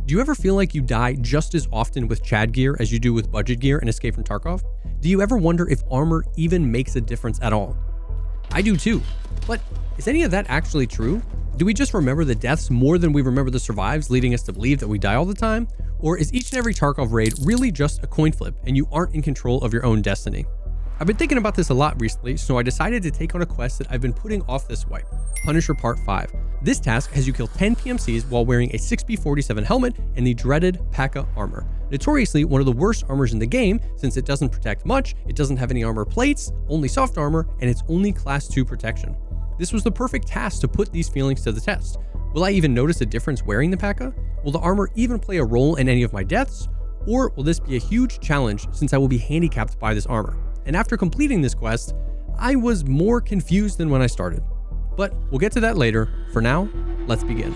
Do you ever feel like you die just as often with Chad gear as you do with budget gear in Escape from Tarkov? Do you ever wonder if armor even makes a difference at all? I do too, but is any of that actually true? Do we just remember the deaths more than we remember the survives, leading us to believe that we die all the time? Or is each and every Tarkov raid really just a coin flip and you aren't in control of your own destiny? I've been thinking about this a lot recently, so I decided to take on a quest that I've been putting off this wipe, Punisher Part 5. This task has you kill 10 PMCs while wearing a 6B47 helmet and the dreaded P.A.K.A. armor. Notoriously one of the worst armors in the game, since it doesn't protect much, it doesn't have any armor plates, only soft armor, and it's only class 2 protection. This was the perfect task to put these feelings to the test. Will I even notice a difference wearing the P.A.K.A.? Will the armor even play a role in any of my deaths? Or will this be a huge challenge since I will be handicapped by this armor? And after completing this quest, I was more confused than when I started. But we'll get to that later. For now, let's begin.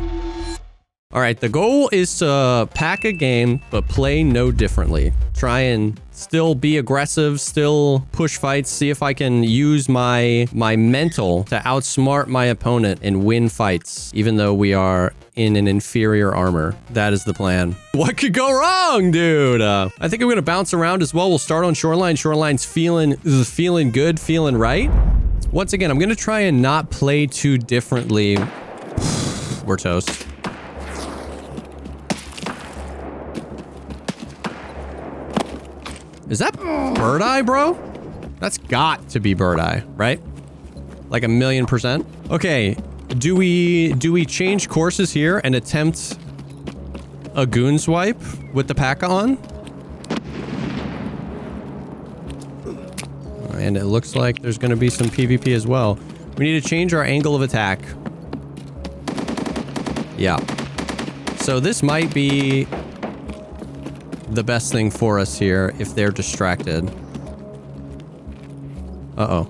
All right, the goal is to pack a game, but play no differently. Try and still be aggressive, still push fights, see if I can use my mental to outsmart my opponent and win fights, even though we are in an inferior armor. That is the plan. What could go wrong, dude? I think I'm gonna bounce around as well. We'll start on Shoreline. Shoreline's feeling good, feeling right. Once again, I'm gonna try and not play too differently. We're toast. Is that bird eye, bro? That's got to be bird eye, right? Like 1,000,000%. Okay, do we change courses here and attempt a goon swipe with the P.A.K.A. on? And it looks like there's going to be some PvP as well. We need to change our angle of attack. Yeah. So this might be the best thing for us here if they're distracted. Uh-oh.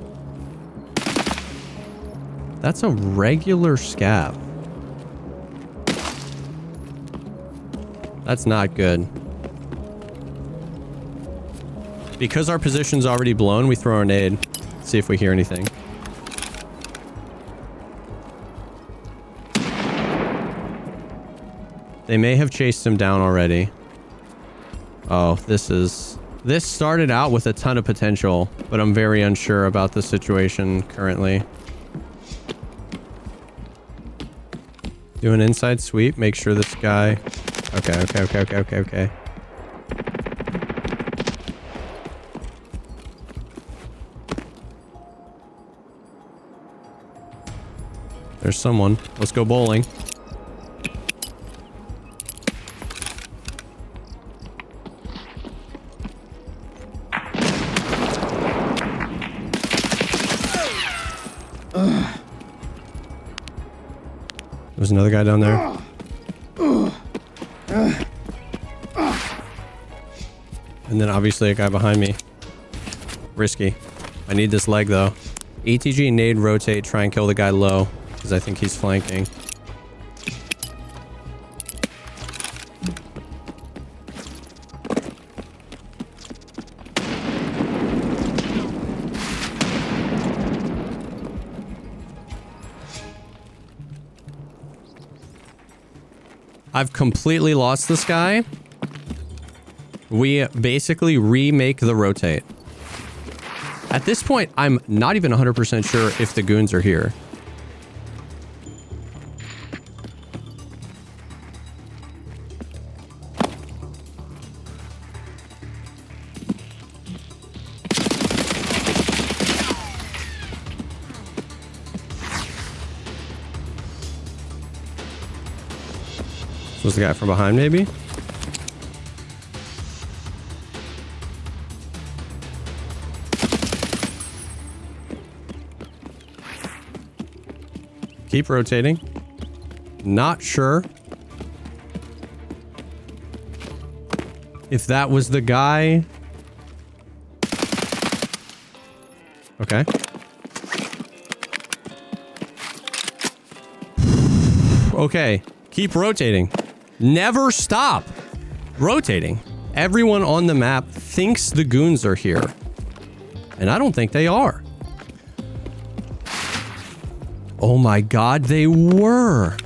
That's a regular scab. That's not good. Because our position's already blown, we throw our nade. See if we hear anything. They may have chased him down already. Oh, this started out with a ton of potential, but I'm very unsure about the situation currently. Do an inside sweep, make sure this guy... Okay. There's someone. Let's go bowling. There's another guy down there. And then obviously a guy behind me. Risky. I need this leg though. ETG, nade, rotate, try and kill the guy low, because I think he's flanking. I've completely lost this guy. We basically remake the rotate. At this point, I'm not even 100% sure if the goons are here. Was the guy from behind, maybe? Keep rotating. Not sure if that was the guy. Okay. Okay. Keep rotating. Never stop rotating. Everyone on the map thinks the goons are here. And I don't think they are. Oh my god, they were.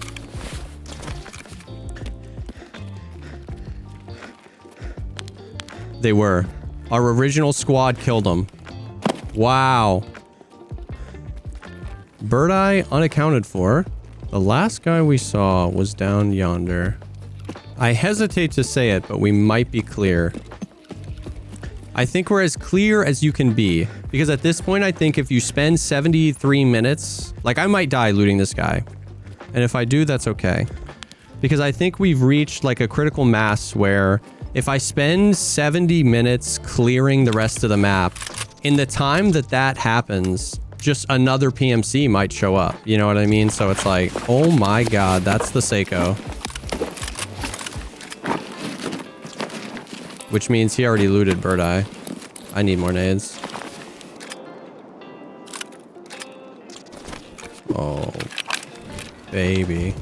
They were. Our original squad killed them. Wow. Bird eye unaccounted for. The last guy we saw was down yonder. I hesitate to say it, but we might be clear. I think we're as clear as you can be. Because at this point, I think if you spend 73 minutes... Like, I might die looting this guy. And if I do, that's okay. Because I think we've reached, like, a critical mass where... If I spend 70 minutes clearing the rest of the map, in the time that happens, just another PMC might show up. You know what I mean? So it's like, oh my god, that's the Seiko. Which means he already looted Bird Eye. I need more nades. Oh, baby.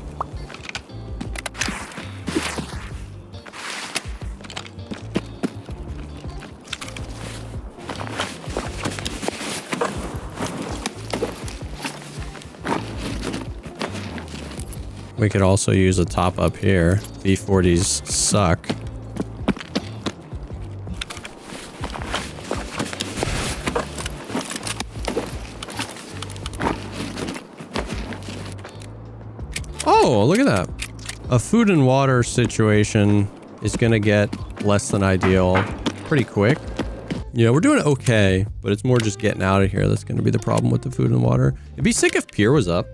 We could also use a top up here. V40s suck. Oh, look at that. A food and water situation is going to get less than ideal pretty quick. You know, we're doing okay, but it's more just getting out of here. That's going to be the problem with the food and water. It'd be sick if Pier was up.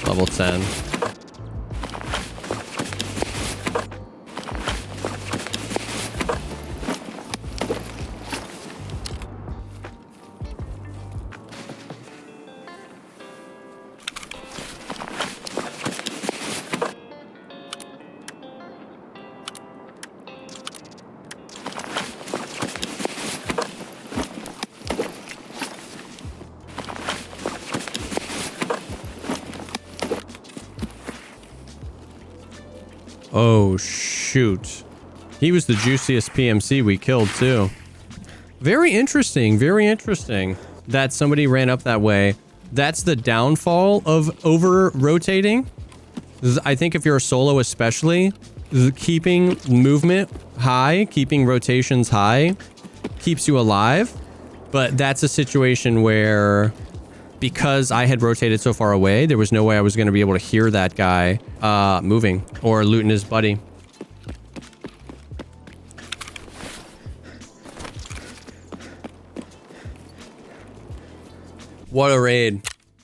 Level 10. Oh, shoot. He was the juiciest PMC we killed, too. Very interesting. Very interesting that somebody ran up that way. That's the downfall of over-rotating. I think if you're a solo especially, keeping movement high, keeping rotations high, keeps you alive. But that's a situation where... Because I had rotated so far away, there was no way I was going to be able to hear that guy moving or looting his buddy. What a raid.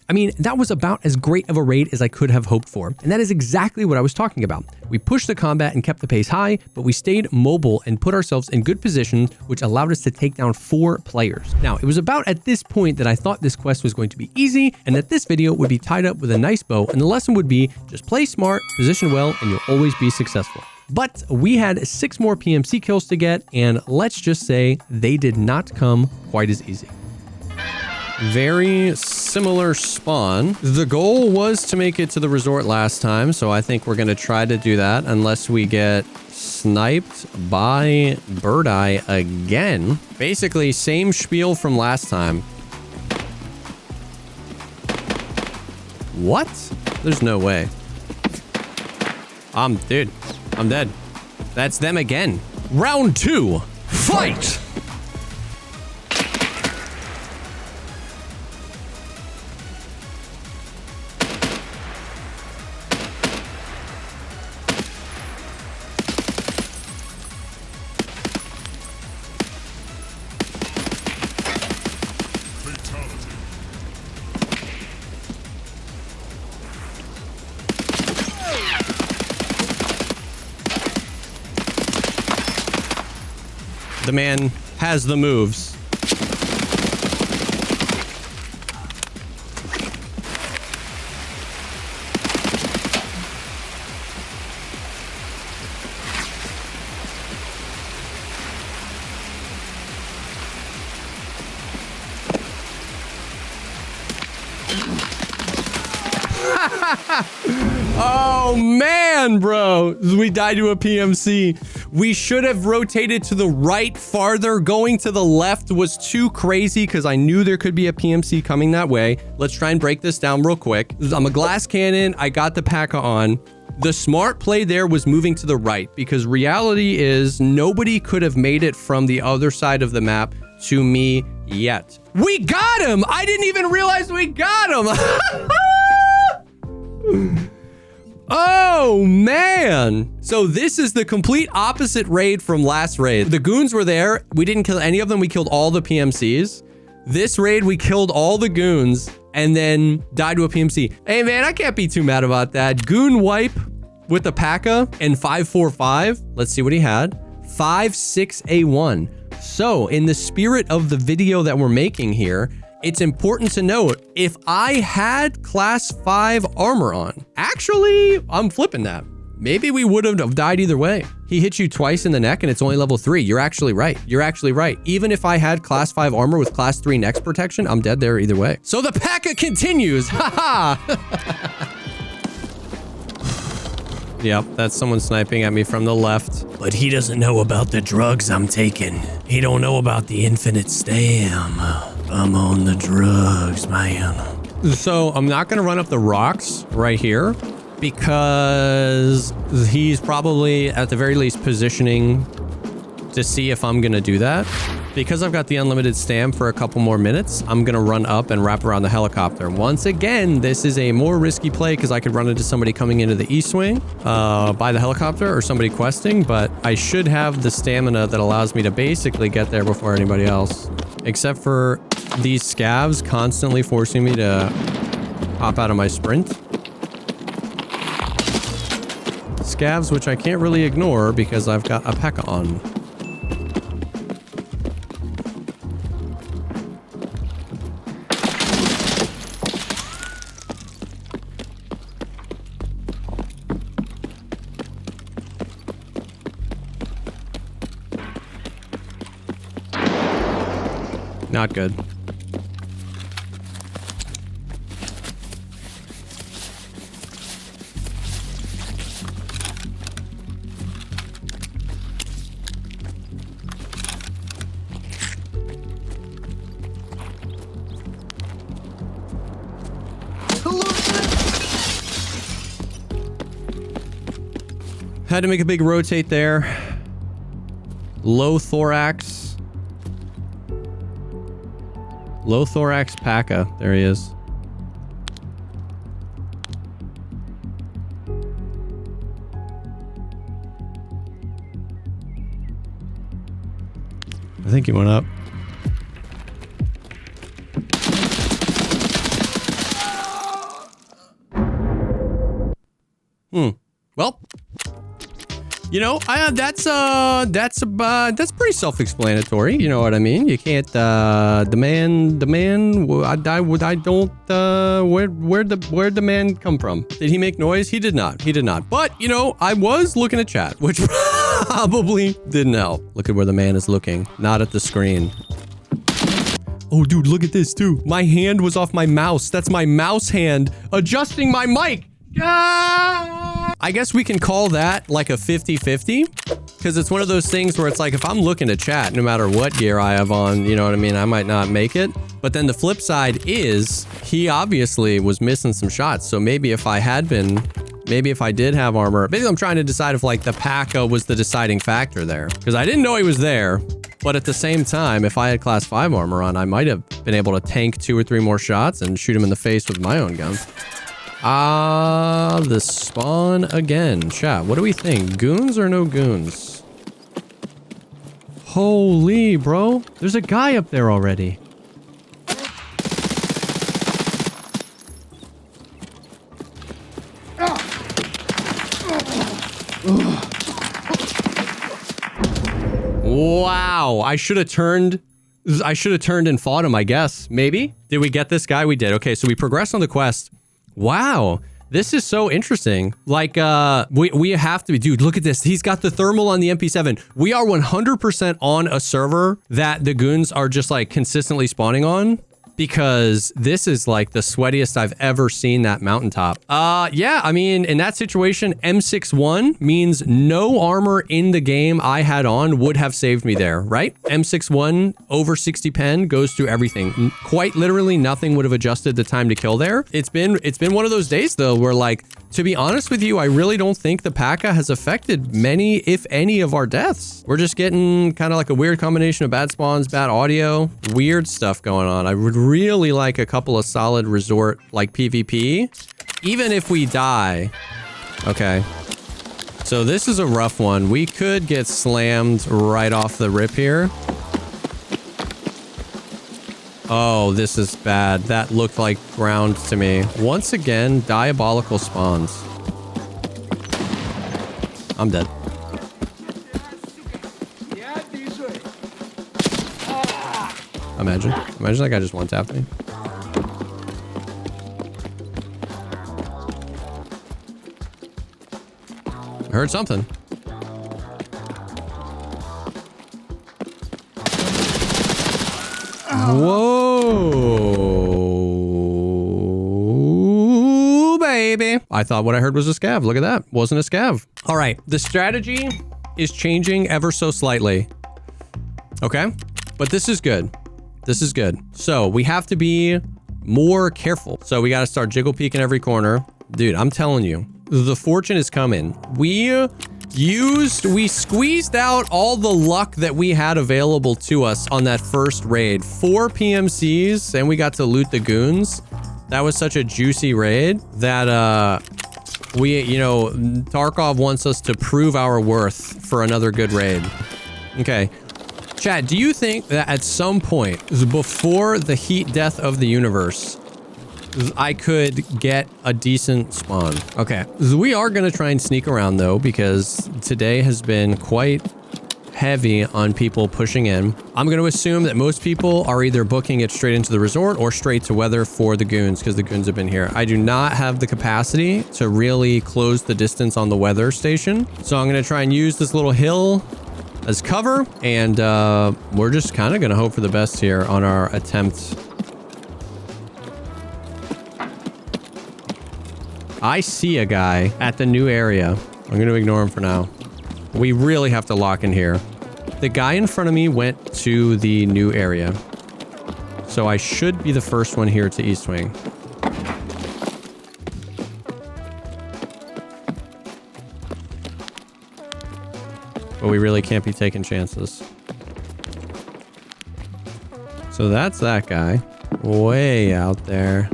I mean, that was about as great of a raid as I could have hoped for. And that is exactly what I was talking about. We pushed the combat and kept the pace high, but we stayed mobile and put ourselves in good positions, which allowed us to take down 4 players. Now, it was about at this point that I thought this quest was going to be easy and that this video would be tied up with a nice bow, and the lesson would be just play smart, position well, and you'll always be successful. But we had 6 more PMC kills to get, and let's just say they did not come quite as easy. Very similar spawn. The goal was to make it to the resort last time, so I think we're going to try to do that unless we get sniped by Bird Eye again. Basically, same spiel from last time. What? There's no way. Dude, I'm dead. That's them again. Round 2, fight! The man has the moves. Oh man, bro. We died to a PMC. We should have rotated to the right farther. Going to the left was too crazy because I knew there could be a PMC coming that way. Let's try and break this down real quick. I'm a glass cannon. I got the P.A.K.A. on. The smart play there was moving to the right, because reality is nobody could have made it from the other side of the map to me yet. We got him! I didn't even realize we got him! Oh, man. So this is the complete opposite raid from last raid. The goons were there. We didn't kill any of them. We killed all the PMCs. This raid, we killed all the goons and then died to a PMC. Hey, man, I can't be too mad about that. Goon wipe with the P.A.K.A. and 545. Let's see what he had. 5.6A1. So in the spirit of the video that we're making here, it's important to note, if I had class 5 armor on, actually, I'm flipping that. Maybe we would have died either way. He hit you twice in the neck and it's only level 3. You're actually right. You're actually right. Even if I had class 5 armor with class 3 neck protection, I'm dead there either way. So the P.A.K.A. continues. Haha. Yep, that's someone sniping at me from the left. But he doesn't know about the drugs I'm taking. He don't know about the infinite stam. I'm on the drugs, man. So I'm not gonna run up the rocks right here because he's probably at the very least positioning to see if I'm gonna do that. Because I've got the unlimited stam for a couple more minutes, I'm gonna run up and wrap around the helicopter. Once again, this is a more risky play because I could run into somebody coming into the east wing by the helicopter or somebody questing, but I should have the stamina that allows me to basically get there before anybody else. Except for these scavs constantly forcing me to hop out of my sprint. Scavs, which I can't really ignore because I've got a P.A.K.A. on. Not good. Had to make a big rotate there. Low thorax. Low thorax P.A.K.A. There he is. I think he went up. Well, you know, that's pretty self-explanatory. You know what I mean? You can't, the man, where'd the man come from? Did he make noise? He did not. He did not. But, you know, I was looking at chat, which probably didn't help. Look at where the man is looking, not at the screen. Oh, dude, look at this too. My hand was off my mouse. That's my mouse hand adjusting my mic. I guess we can call that like a 50-50 because it's one of those things where it's like, if I'm looking to chat, no matter what gear I have on, you know what I mean? I might not make it. But then the flip side is he obviously was missing some shots. So maybe if I had been, maybe if I did have armor, maybe I'm trying to decide if like the P.A.K.A. was the deciding factor there because I didn't know he was there. But at the same time, if I had class 5 armor on, I might have been able to tank 2 or 3 more shots and shoot him in the face with my own gun. The spawn again. Chat, what do we think? Goons or no goons? Holy, bro. There's a guy up there already. Wow, I should have turned and fought him, I guess. Maybe? Did we get this guy? We did. Okay, so we progressed on the quest. Wow, this is so interesting. Like, we have to be, dude, look at this. He's got the thermal on the MP7. We are 100% on a server that the goons are just like consistently spawning on. Because this is like the sweatiest I've ever seen that mountaintop. Yeah, I mean, in that situation, M61 means no armor in the game I had on would have saved me there, right? M61 over 60 pen goes through everything. Quite literally nothing would have adjusted the time to kill there. It's been one of those days though, where like To be honest with you, I really don't think the P.A.K.A. has affected many, if any, of our deaths. We're just getting kind of like a weird combination of bad spawns, bad audio, weird stuff going on. I would really like a couple of solid resort, like PvP, even if we die. Okay. So this is a rough one. We could get slammed right off the rip here. Oh, this is bad. That looked like ground to me. Once again, diabolical spawns. I'm dead. Imagine that guy just one-tapped me. I heard something. Whoa, baby. I thought what I heard was a scav. Look at that. Wasn't a scav. All right. The strategy is changing ever so slightly. Okay. But this is good. This is good. So we have to be more careful. So we got to start jiggle peeking every corner. Dude, I'm telling you, the fortune is coming. We squeezed out all the luck that we had available to us on that first raid. 4 PMCs, and we got to loot the goons. That was such a juicy raid that, Tarkov wants us to prove our worth for another good raid. Okay. Chat, do you think that at some point, before the heat death of the universe, I could get a decent spawn? Okay, we are going to try and sneak around though, because today has been quite heavy on people pushing in. I'm going to assume that most people are either booking it straight into the resort or straight to weather for the goons, because the goons have been here. I do not have the capacity to really close the distance on the weather station. So I'm going to try and use this little hill as cover, and we're just kind of going to hope for the best here on our attempt. I see a guy at the new area. I'm going to ignore him for now. We really have to lock in here. The guy in front of me went to the new area. So I should be the first one here to East Wing. But we really can't be taking chances. So that's that guy. Way out there.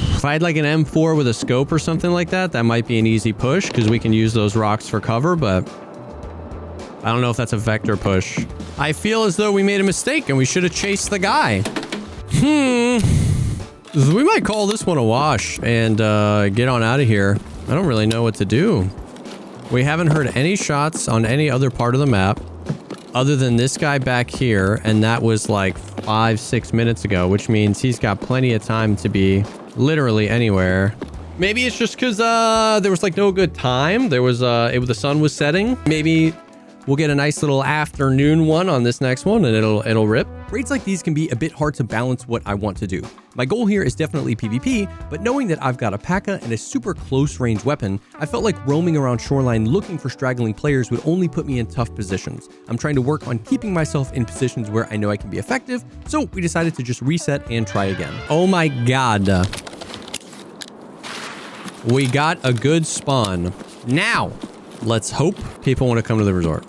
If I had like an M4 with a scope or something like that, that might be an easy push because we can use those rocks for cover, but I don't know if that's a vector push. I feel as though we made a mistake and we should have chased the guy. We might call this one a wash and get on out of here. I don't really know what to do. We haven't heard any shots on any other part of the map other than this guy back here, and that was like 5-6 minutes ago, which means he's got plenty of time to be literally anywhere. Maybe it's just because there was like no good time. There was the sun was setting. Maybe we'll get a nice little afternoon one on this next one and it'll rip. Raids like these can be a bit hard to balance what I want to do. My goal here is definitely PvP, but knowing that I've got a P.A.K.A. and a super close range weapon, I felt like roaming around Shoreline looking for straggling players would only put me in tough positions. I'm trying to work on keeping myself in positions where I know I can be effective, so we decided to just reset and try again. Oh my god. We got a good spawn. Now, let's hope people want to come to the resort.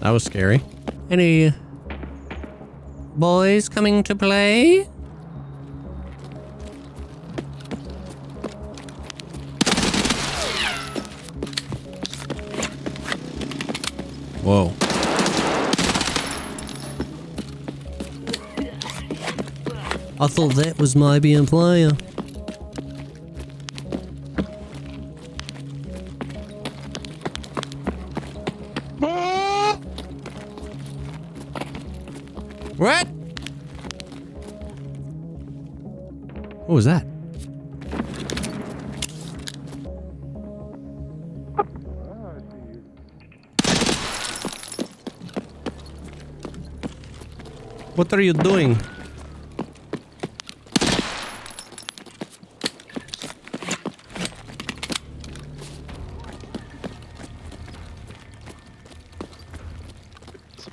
That was scary. Any boys coming to play? Whoa. I thought that was my being player. What? What was that? What are you doing?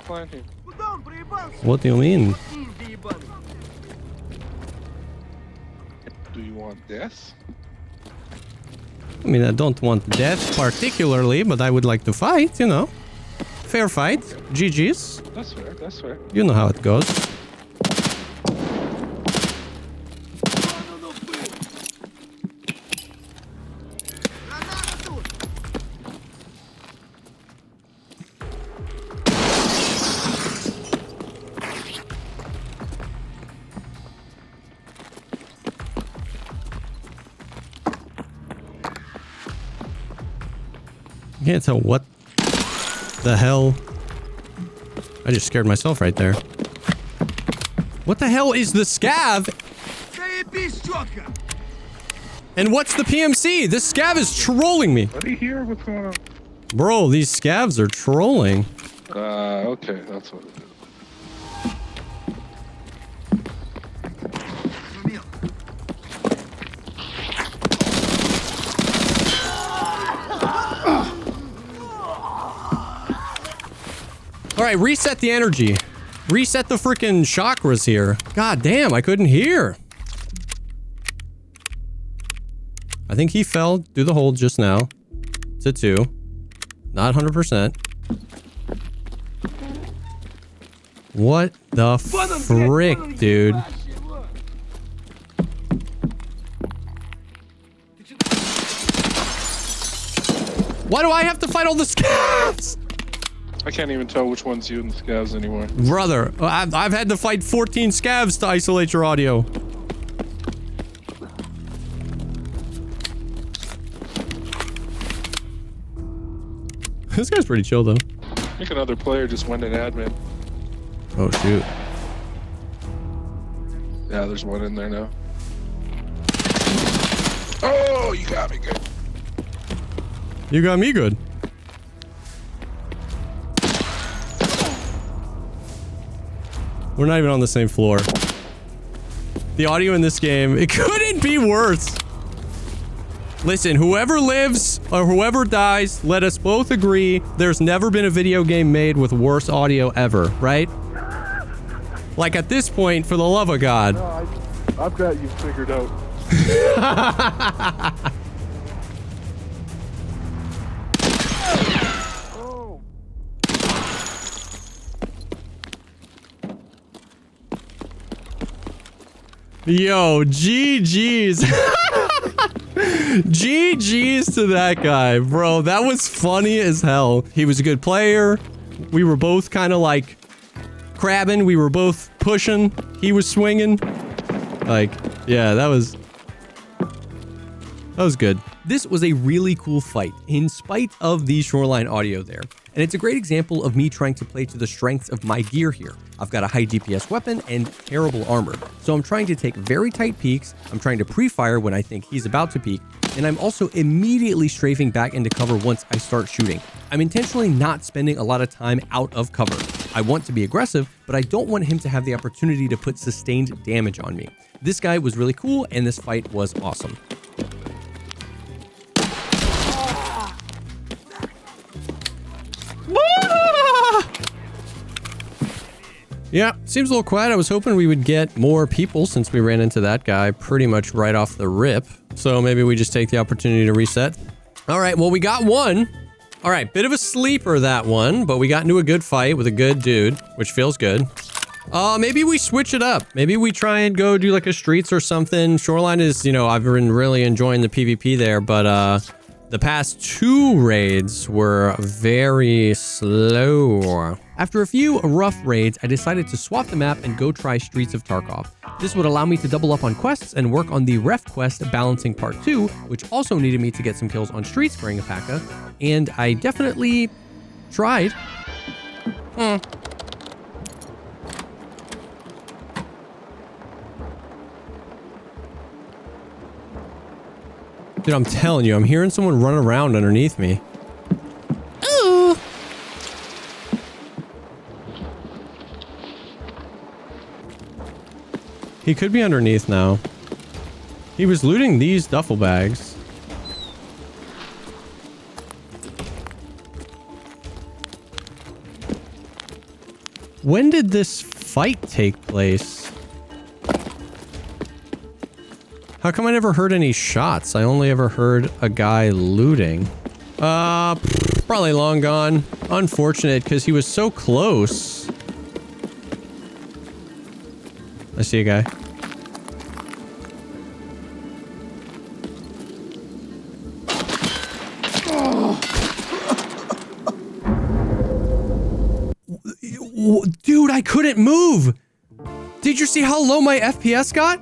zipline here. What do you mean? Do you want death? I mean, I don't want death particularly, but I would like to fight, you know. Fair fight. GG's. That's fair, that's fair. You know how it goes. I can't tell what the hell. I just scared myself right there. What the hell is the scav? And what's the PMC? This scav is trolling me. What do you hear? What's going on? Bro, these scavs are trolling. Okay, that's what it is. All right, reset the energy. Reset the freaking chakras here. God damn, I couldn't hear. I think he fell through the hole just now. To 2. Not 100%. What the frick, dude? Why do I have to fight all the scavs? I can't even tell which one's you and the scavs anymore. Brother, I've had to fight 14 scavs to isolate your audio. This guy's pretty chill, though. I think another player just went in admin. Oh, shoot. Yeah, there's one in there now. Oh, you got me good. You got me good. We're not even on the same floor. The audio in this game, it couldn't be worse. Listen, whoever lives or whoever dies, let us both agree there's never been a video game made with worse audio ever, right? Like at this point, for the love of God. No, I've got you figured out. Yo, GG's. GG's to that guy, bro. That was funny as hell. He was a good player. We were both kind of like crabbing. We were both pushing. He was swinging. Like, yeah, that was good. This was a really cool fight in spite of the Shoreline audio there. And it's a great example of me trying to play to the strengths of my gear here. I've got a high DPS weapon and terrible armor. So I'm trying to take very tight peeks. I'm trying to pre-fire when I think he's about to peek. And I'm also immediately strafing back into cover once I start shooting. I'm intentionally not spending a lot of time out of cover. I want to be aggressive, but I don't want him to have the opportunity to put sustained damage on me. This guy was really cool and this fight was awesome. Yeah, seems a little quiet. I was hoping we would get more people since we ran into that guy pretty much right off the rip. So maybe we just take the opportunity to reset. All right, well, we got one. All right, bit of a sleeper, that one, but we got into a good fight with a good dude, which feels good. Maybe we switch it up. Maybe we try and go do like a streets or something. Shoreline is, you know, I've been really enjoying the PvP there, but the past 2 raids were very slow. After a few rough raids, I decided to swap the map and go try Streets of Tarkov. This would allow me to double up on quests and work on the ref quest balancing part 2, which also needed me to get some kills on streets carrying a P.A.K.A. And I definitely tried. Dude, I'm telling you, I'm hearing someone run around underneath me. Ooh. He could be underneath now. He was looting these duffel bags. When did this fight take place? How come I never heard any shots? I only ever heard a guy looting. Probably long gone. Unfortunate, because he was so close. I see a guy. Dude, I couldn't move. Did you see how low my FPS got?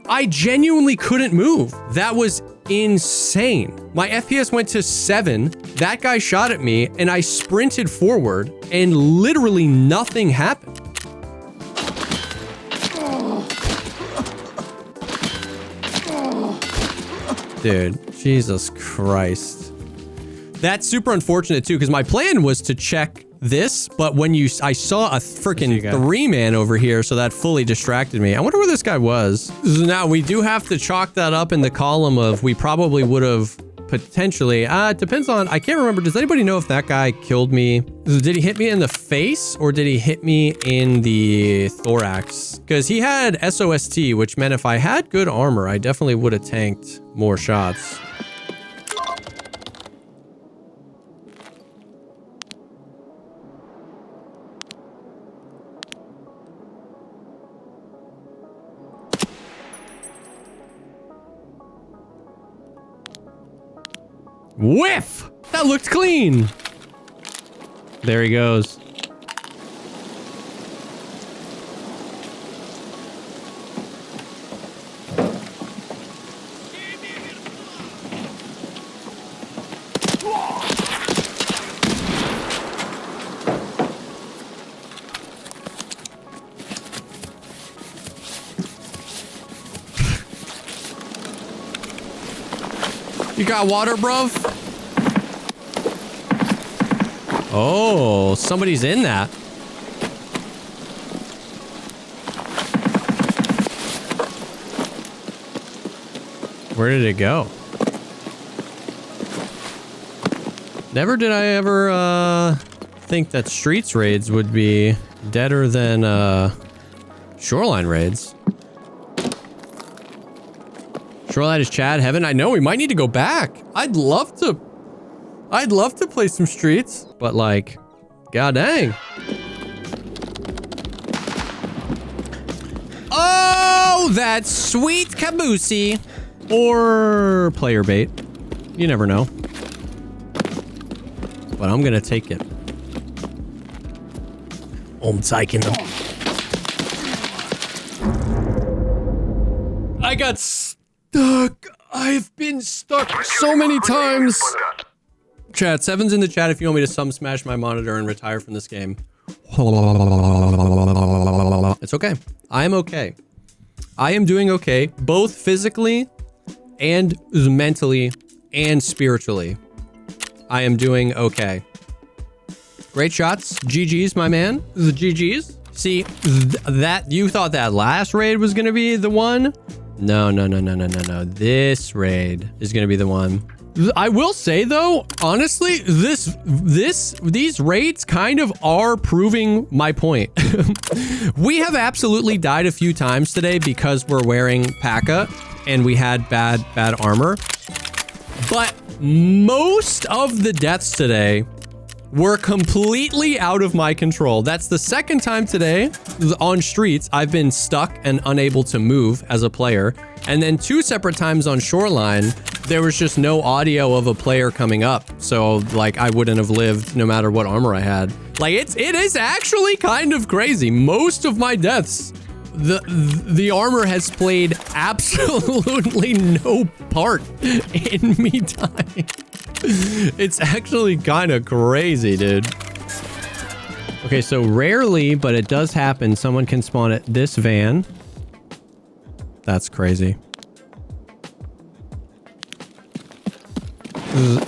I genuinely couldn't move. That was insane. My FPS went to 7. That guy shot at me and I sprinted forward and literally nothing happened. Dude, Jesus Christ. That's super unfortunate too, because my plan was to check this, but when I saw a freaking 3-man over here, so that fully distracted me. I wonder where this guy was. Now, we do have to chalk that up in the column of we probably would have potentially, it depends on, I can't remember. Does anybody know if that guy killed me? Did he hit me in the face or did he hit me in the thorax? Because he had SOST, which meant if I had good armor, I definitely would have tanked more shots. Whiff! That looked clean. There he goes. You got water, bruv? Oh, somebody's in that. Where did it go? Never did I ever think that Streets raids would be deader than Shoreline raids. Shoreline is Chad heaven. I know we might need to go back. I'd love to play some Streets, but like, god dang. Oh, that sweet Caboosey. Or player bait. You never know. But I'm gonna take it. I'm taking them. I got stuck. I've been stuck so many times. Chat, 7's in the chat if you want me to smash my monitor and retire from this game. It's okay. I'm okay. I am doing okay, both physically and mentally and spiritually. I am doing okay. Great shots. GG's, my man. The GG's. See, that you thought that last raid was going to be the one? No. This raid is going to be the one. I will say though, honestly, these raids kind of are proving my point. We have absolutely died a few times today because we're wearing P.A.C.A. and we had bad armor. But most of the deaths today were completely out of my control. That's the second time today on Streets I've been stuck and unable to move as a player. And then 2 separate times on Shoreline, there was just no audio of a player coming up. So like I wouldn't have lived no matter what armor I had. Like it is actually kind of crazy. Most of my deaths, the armor has played absolutely no part in me dying. It's actually kind of crazy, dude. Okay, so rarely, but it does happen, someone can spawn at this van. That's crazy.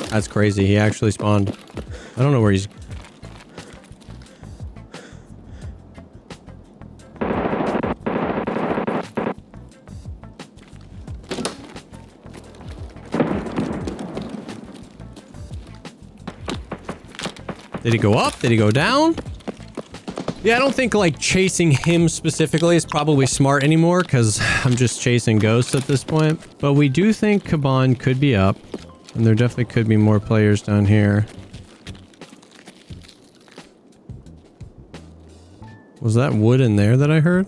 That's crazy. He actually spawned. I don't know where he's... Did he go up? Did he go down? Yeah, I don't think like chasing him specifically is probably smart anymore because I'm just chasing ghosts at this point. But we do think Kaban could be up, and there definitely could be more players down here. Was that wood in there that I heard?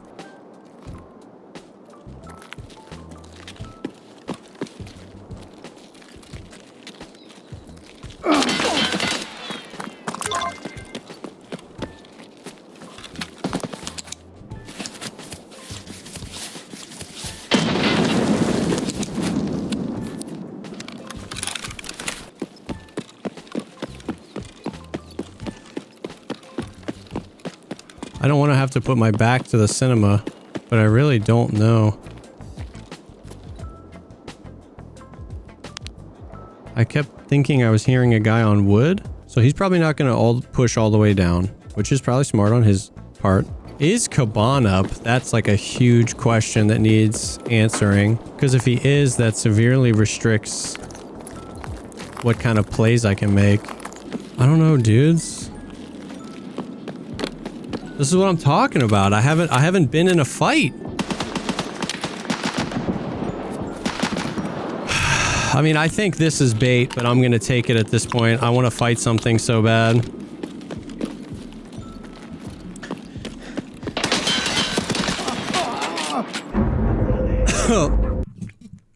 I don't want to have to put my back to the cinema, but I really don't know. I kept thinking I was hearing a guy on wood, so he's probably not going to push all the way down, which is probably smart on his part. Is Kaban up? That's like a huge question that needs answering, because if he is, that severely restricts what kind of plays I can make. I don't know, dudes. This is what I'm talking about. I haven't been in a fight. I mean, I think this is bait, but I'm gonna take it at this point. I want to fight something so bad.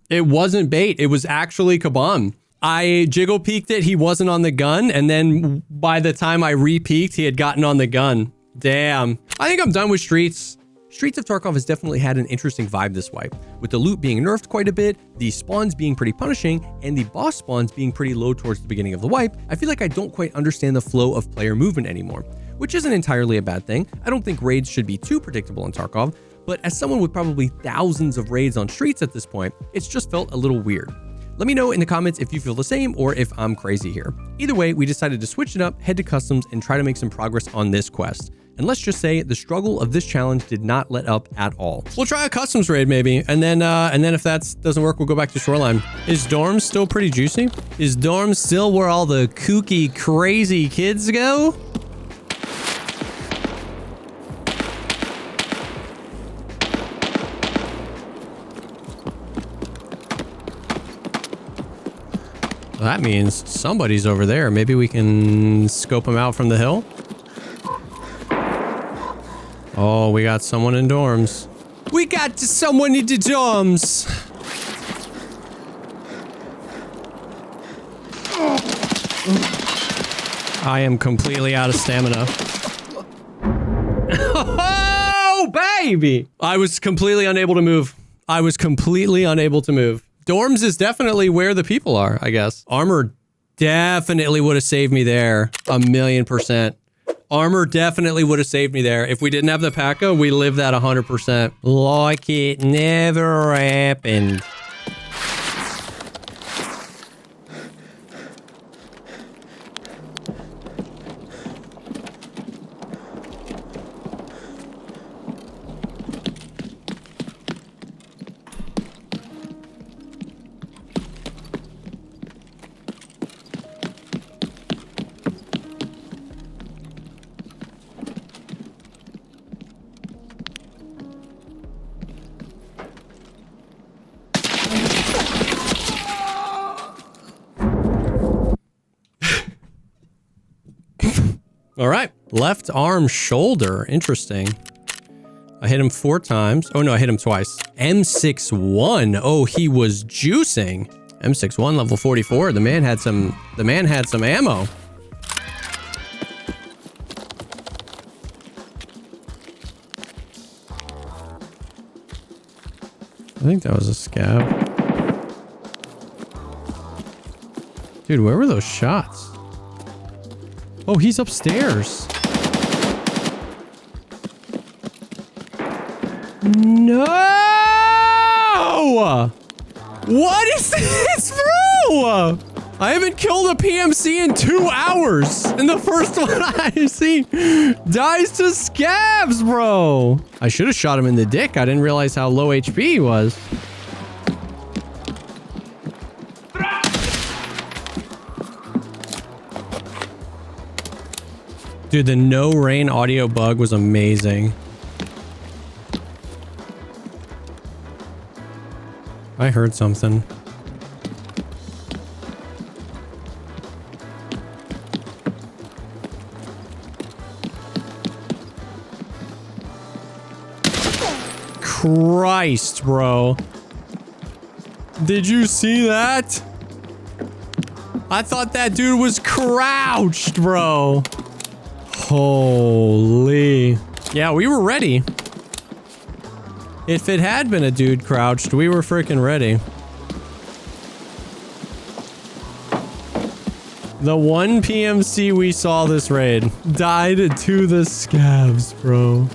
It wasn't bait. It was actually Kaban. I jiggle peeked it. He wasn't on the gun. And then by the time I re-peeked, he had gotten on the gun. Damn. I think I'm done with Streets. Streets of Tarkov has definitely had an interesting vibe this wipe, with the loot being nerfed quite a bit, the spawns being pretty punishing, and the boss spawns being pretty low towards the beginning of the wipe. I feel like I don't quite understand the flow of player movement anymore, which isn't entirely a bad thing. I don't think raids should be too predictable in Tarkov, but as someone with probably thousands of raids on Streets at this point, it's just felt a little weird. Let me know in the comments if you feel the same or if I'm crazy here. Either way, we decided to switch it up, head to customs, and try to make some progress on this quest. And let's just say the struggle of this challenge did not let up at all. We'll try a customs raid maybe, and then if that doesn't work, we'll go back to Shoreline. Is dorms still pretty juicy? Is dorms still where all the kooky, crazy kids go? Well, that means somebody's over there. Maybe we can scope them out from the hill. Oh, we got someone in dorms. We got someone in the dorms. I am completely out of stamina. Oh, baby. I was completely unable to move. Dorms is definitely where the people are, I guess. Armor definitely would have saved me there. 1,000,000%. Armor definitely would have saved me there. If we didn't have the P.A.C.A., we live that 100%. Like it never happened. All right, left arm shoulder. Interesting. I hit him 4 times. Oh no, I hit him twice. M61. Oh, he was juicing. M61 level 44. The man had some ammo. I think that was a scab. Dude, where were those shots? Oh, he's upstairs. No! What is this, bro? I haven't killed a PMC in 2 hours. And the first one I see dies to scabs, bro. I should have shot him in the dick. I didn't realize how low HP he was. Dude, the no rain audio bug was amazing. I heard something. Christ, bro. Did you see that? I thought that dude was crouched, bro. Holy. Yeah, we were ready. If it had been a dude crouched, we were freaking ready. The one PMC we saw this raid died to the scavs, bro.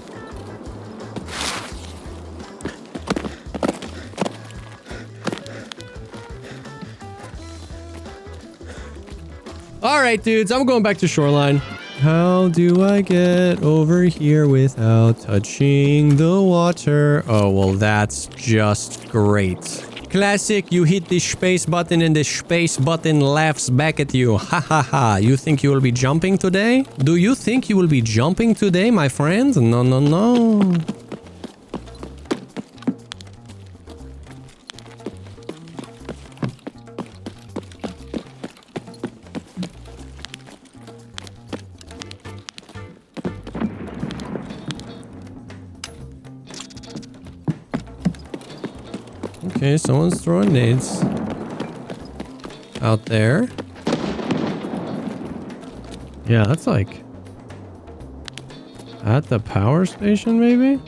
All right, dudes, I'm going back to Shoreline. How do I get over here without touching the water? Oh, well, that's just great. Classic, you hit the space button and the space button laughs back at you. Ha ha ha. You think you will be jumping today? Do you think you will be jumping today, my friend? No, no, no. Okay, someone's throwing nades out there. Yeah, that's like at the power station, maybe?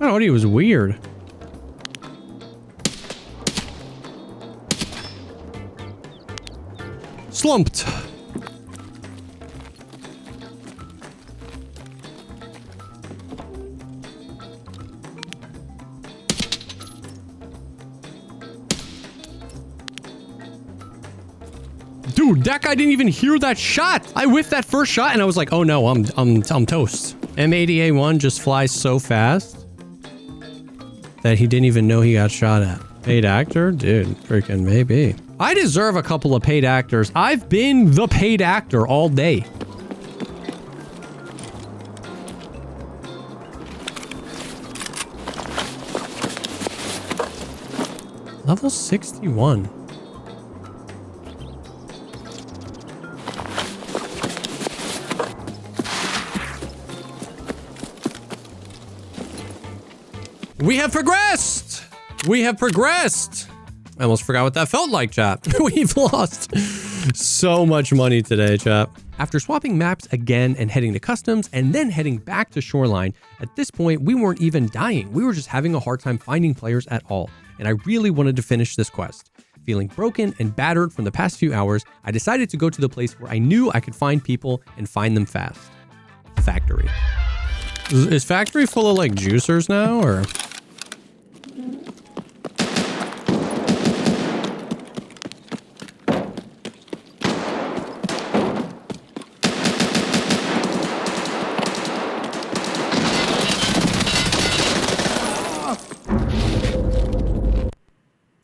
That audio was weird. Slumped. Dude, that guy didn't even hear that shot. I whiffed that first shot and I was like, oh no, I'm toast. M80A1 just flies so fast that he didn't even know he got shot at. Paid actor? Dude, freaking maybe. I deserve a couple of paid actors. I've been the paid actor all day. Level 61. We have progressed! We have progressed! I almost forgot what that felt like, chat. We've lost so much money today, chat. After swapping maps again and heading to customs and then heading back to Shoreline, at this point, we weren't even dying. We were just having a hard time finding players at all. And I really wanted to finish this quest. Feeling broken and battered from the past few hours, I decided to go to the place where I knew I could find people and find them fast. Factory. Is Factory full of like juicers now, or?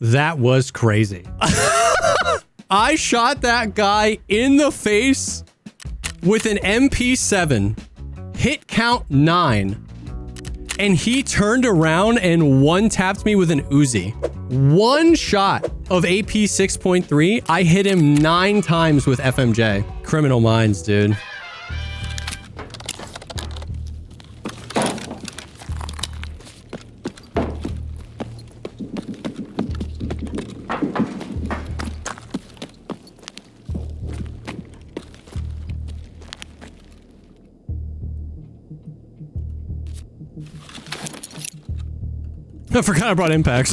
That was crazy. I shot that guy in the face with an MP7, hit count 9, and he turned around and one-tapped me with an Uzi. One shot of AP 6.3, I hit him 9 times with FMJ. Criminal minds, dude. I forgot I brought impacts.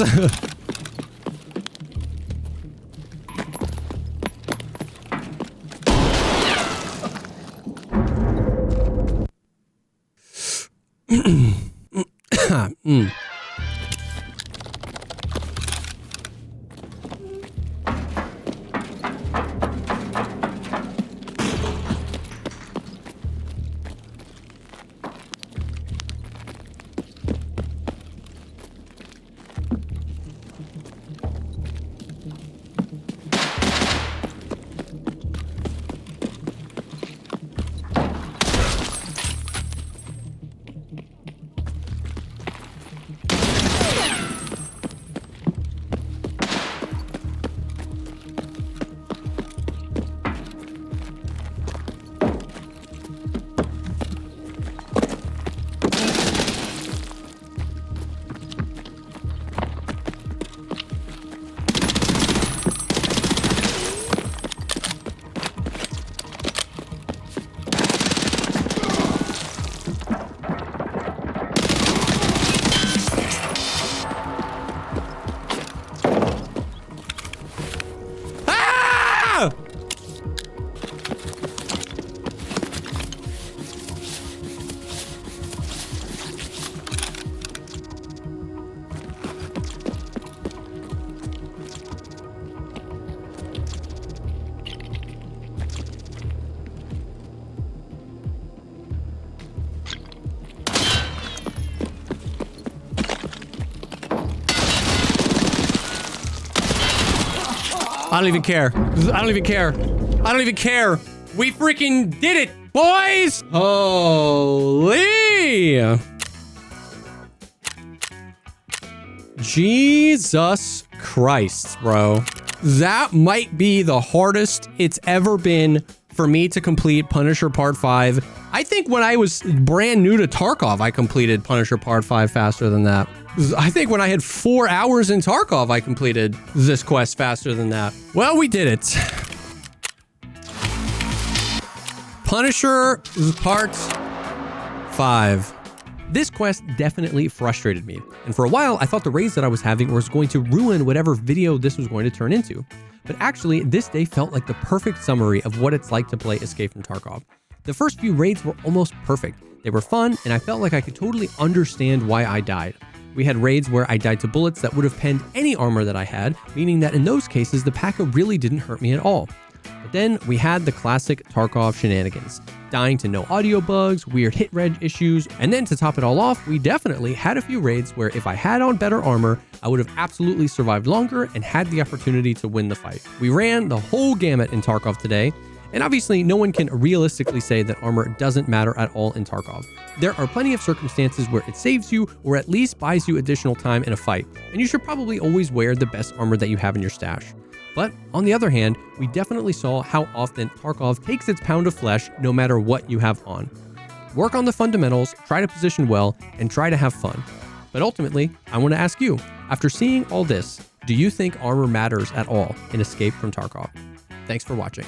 I don't even care. I don't even care. I don't even care. We freaking did it, boys! Holy! Jesus Christ, bro. That might be the hardest it's ever been for me to complete Punisher Part 5. I think when I was brand new to Tarkov, I completed Punisher Part 5 faster than that. I think when I had 4 hours in Tarkov, I completed this quest faster than that. Well, we did it. Punisher Part 5. This quest definitely frustrated me, and for a while I thought the raids that I was having was going to ruin whatever video this was going to turn into. But actually, this day felt like the perfect summary of what it's like to play Escape from Tarkov. The first few raids were almost perfect. They were fun, and I felt like I could totally understand why I died. We had raids where I died to bullets that would have penned any armor that I had, meaning that in those cases, the P.A.C.A. really didn't hurt me at all. But then we had the classic Tarkov shenanigans, dying to no audio bugs, weird hit reg issues, and then to top it all off, we definitely had a few raids where if I had on better armor, I would have absolutely survived longer and had the opportunity to win the fight. We ran the whole gamut in Tarkov today, and obviously no one can realistically say that armor doesn't matter at all in Tarkov. There are plenty of circumstances where it saves you or at least buys you additional time in a fight, and you should probably always wear the best armor that you have in your stash. But on the other hand, we definitely saw how often Tarkov takes its pound of flesh no matter what you have on. Work on the fundamentals, try to position well, and try to have fun. But ultimately, I want to ask you, after seeing all this, do you think armor matters at all in Escape from Tarkov? Thanks for watching.